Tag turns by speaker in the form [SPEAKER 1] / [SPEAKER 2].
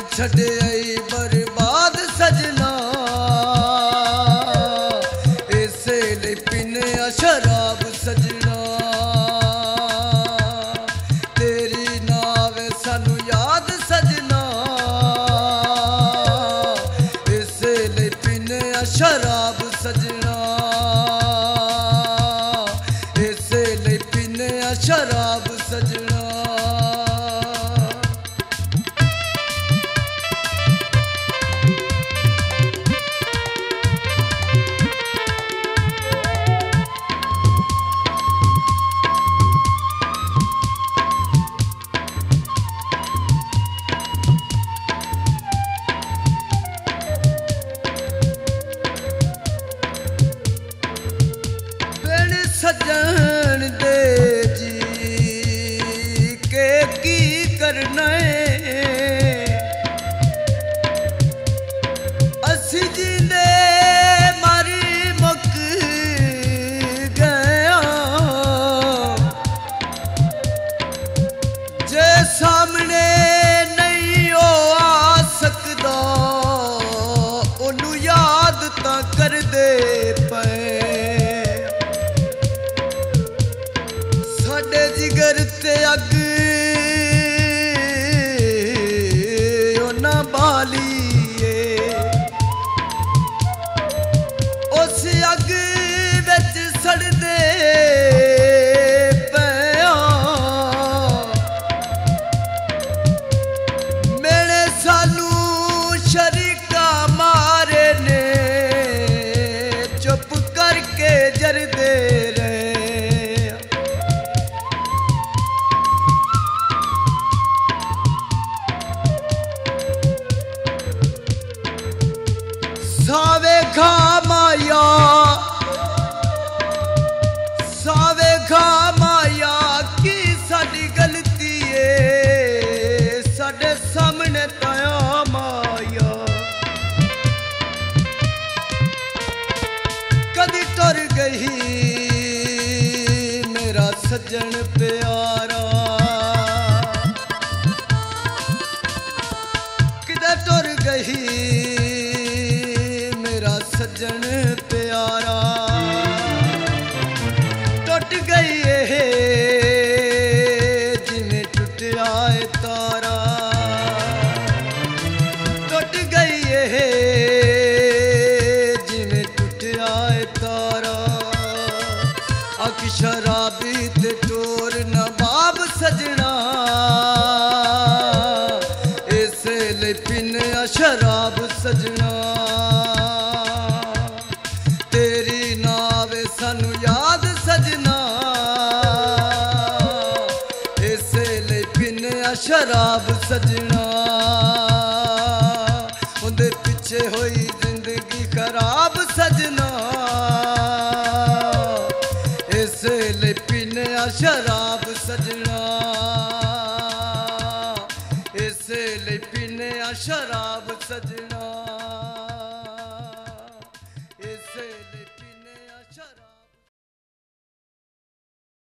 [SPEAKER 1] छड़े आई बर्बाद सजना इसे ले पीने शराब सजना तेरी नावे सानू याद सजना इसे ले पीने शराब सजना इसे ले पीने शराब सजना सजन दे जी के की करना असी जींदे मारी मुक गया जे सामने नहीं हो आ सकदा ओनू याद तां कर दे पे जिगर ते अग ना बालीए उस अग बिच सड़दे पिया मेरे सानू शरीका मारे ने चुप करके जरदे रहे सावे खा माया की साडी गलती है साडे सामने ताया माया कदी टुर गई मेरा सज्जन प्यारा किधर टुर गई सज्जन प्यारा टुट गई है जिमें टुटिया तारा टुट गई है जिमें टुटिया तारा अख शराबी ते टोर नवाब सजना इसे ले पीने शराब सजना सानू याद सजना इसे ले पीने शराब सजना उन्दे पिछे होई जिंदगी खराब सजना इसे ले पीने शराब सजना इसे ले पीने शराब सजना।